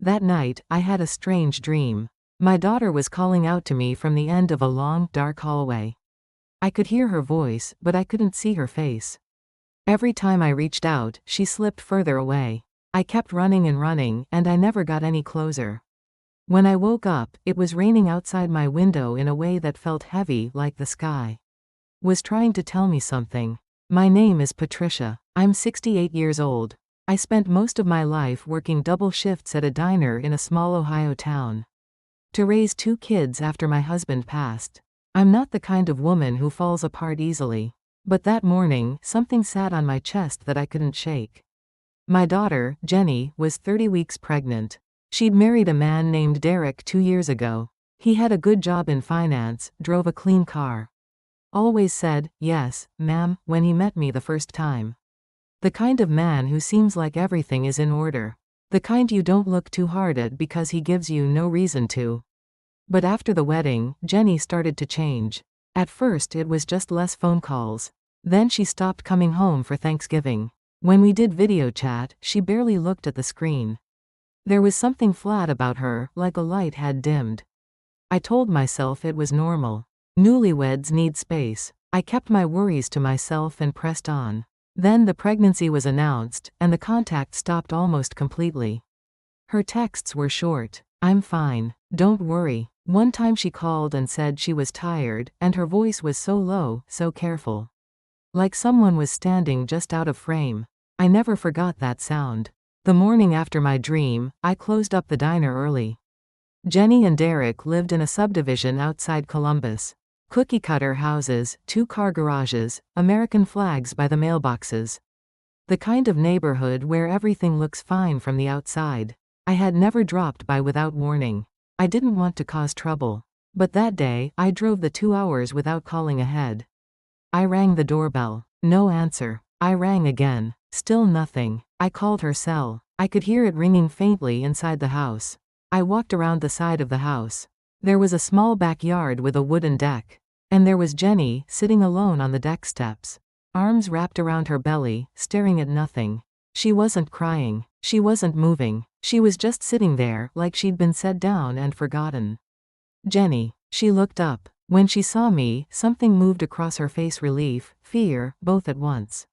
That night, I had a strange dream. My daughter was calling out to me from the end of a long, dark hallway. I could hear her voice, but I couldn't see her face. Every time I reached out, she slipped further away. I kept running, and I never got any closer. When I woke up, it was raining outside my window in a way that felt heavy, like the sky was trying to tell me something. My name is Patricia. I'm 68 years old. I spent most of my life working double shifts at a diner in a small Ohio town to raise 2 kids after my husband passed. I'm not the kind of woman who falls apart easily. But that morning, something sat on my chest that I couldn't shake. My daughter, Jenny, was 30 weeks pregnant. She'd married a man named Derek 2 years ago. He had a good job in finance, drove a clean car. Always said, "Yes, ma'am," when he met me the first time. The kind of man who seems like everything is in order. The kind you don't look too hard at because he gives you no reason to. But after the wedding, Jenny started to change. At first it was just less phone calls. Then she stopped coming home for Thanksgiving. When we did video chat, she barely looked at the screen. There was something flat about her, like a light had dimmed. I told myself it was normal. Newlyweds need space. I kept my worries to myself and pressed on. Then the pregnancy was announced, and the contact stopped almost completely. Her texts were short. "I'm fine. Don't worry." One time she called and said she was tired, and her voice was so low, so careful. Like someone was standing just out of frame. I never forgot that sound. The morning after my dream, I closed up the diner early. Jenny and Derek lived in a subdivision outside Columbus. Cookie-cutter houses, 2-car garages, American flags by the mailboxes. The kind of neighborhood where everything looks fine from the outside. I had never dropped by without warning. I didn't want to cause trouble. But that day, I drove the 2 hours without calling ahead. I rang the doorbell. No answer. I rang again. Still nothing. I called her cell. I could hear it ringing faintly inside the house. I walked around the side of the house. There was a small backyard with a wooden deck. And there was Jenny, sitting alone on the deck steps. Arms wrapped around her belly, staring at nothing. She wasn't crying. She wasn't moving. She was just sitting there, like she'd been set down and forgotten. "Jenny." She looked up. When she saw me, something moved across her face, relief, fear, both at once.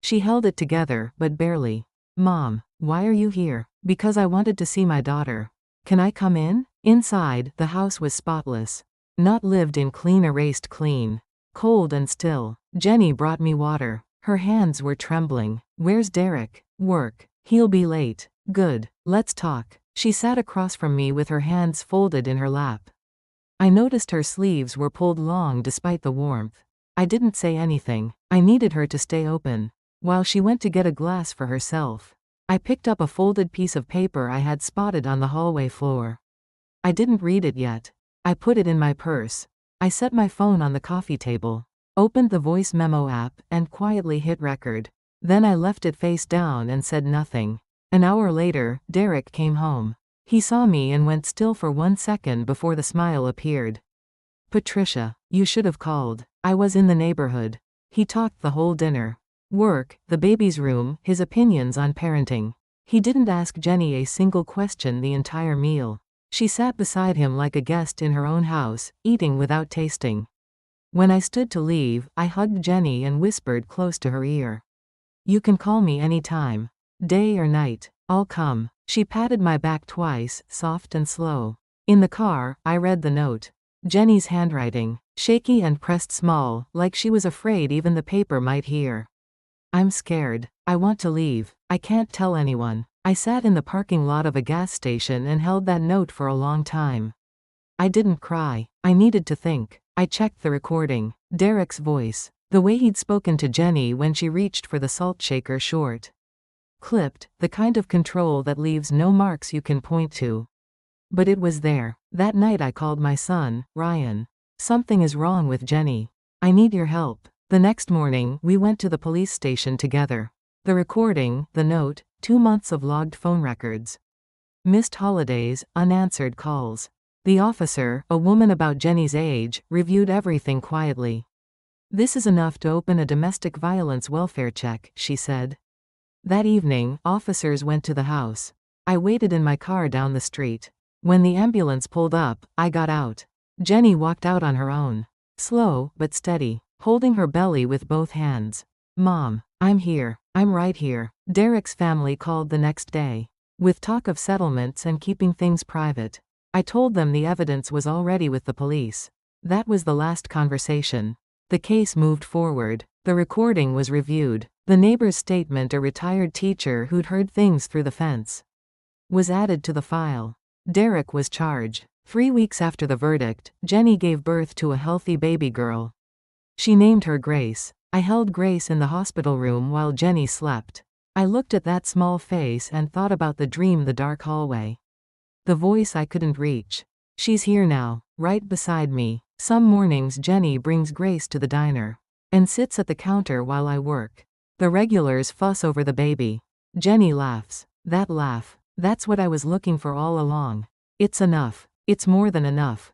She held it together, but barely. "Mom, why are you here?" "Because I wanted to see my daughter." "Can I come in?" Inside, the house was spotless. Not lived in, clean, erased clean. Cold and still. Jenny brought me water. Her hands were trembling. "Where's Derek?" "Work. He'll be late." "Good. Let's talk." She sat across from me with her hands folded in her lap. I noticed her sleeves were pulled long despite the warmth. I didn't say anything. I needed her to stay open. While she went to get a glass for herself, I picked up a folded piece of paper I had spotted on the hallway floor. I didn't read it yet. I put it in my purse. I set my phone on the coffee table, opened the voice memo app, and quietly hit record. Then I left it face down and said nothing. An hour later, Derek came home. He saw me and went still for 1 second before the smile appeared. "Patricia, you should have called. I was in the neighborhood." He talked the whole dinner. Work, the baby's room, his opinions on parenting. He didn't ask Jenny a single question the entire meal. She sat beside him like a guest in her own house, eating without tasting. When I stood to leave, I hugged Jenny and whispered close to her ear. "You can call me any time. Day or night. I'll come." She patted my back twice, soft and slow. In the car, I read the note. Jenny's handwriting, shaky and pressed small, like she was afraid even the paper might hear. "I'm scared. I want to leave. I can't tell anyone." I sat in the parking lot of a gas station and held that note for a long time. I didn't cry. I needed to think. I checked the recording. Derek's voice. The way he'd spoken to Jenny when she reached for the salt shaker, short. Clipped, the kind of control that leaves no marks you can point to. But it was there. That night I called my son, Ryan. "Something is wrong with Jenny. I need your help." The next morning, we went to the police station together. The recording, the note, 2 months of logged phone records. Missed holidays, unanswered calls. The officer, a woman about Jenny's age, reviewed everything quietly. "This is enough to open a domestic violence welfare check," she said. That evening, officers went to the house. I waited in my car down the street. When the ambulance pulled up, I got out. Jenny walked out on her own. Slow, but steady, holding her belly with both hands. Mom, I'm here. I'm right here. Derek's family called the next day, with talk of settlements and keeping things private. I told them the evidence was already with the police. That was the last conversation. The case moved forward. The recording was reviewed. The neighbor's statement, a retired teacher who'd heard things through the fence, was added to the file. Derek was charged. 3 weeks after the verdict, Jenny gave birth to a healthy baby girl. She named her Grace. I held Grace in the hospital room while Jenny slept. I looked at that small face and thought about the dream, the dark hallway. The voice I couldn't reach. She's here now, right beside me. Some mornings Jenny brings Grace to the diner and sits at the counter while I work. The regulars fuss over the baby. Jenny laughs. That laugh. That's what I was looking for all along. It's enough. It's more than enough.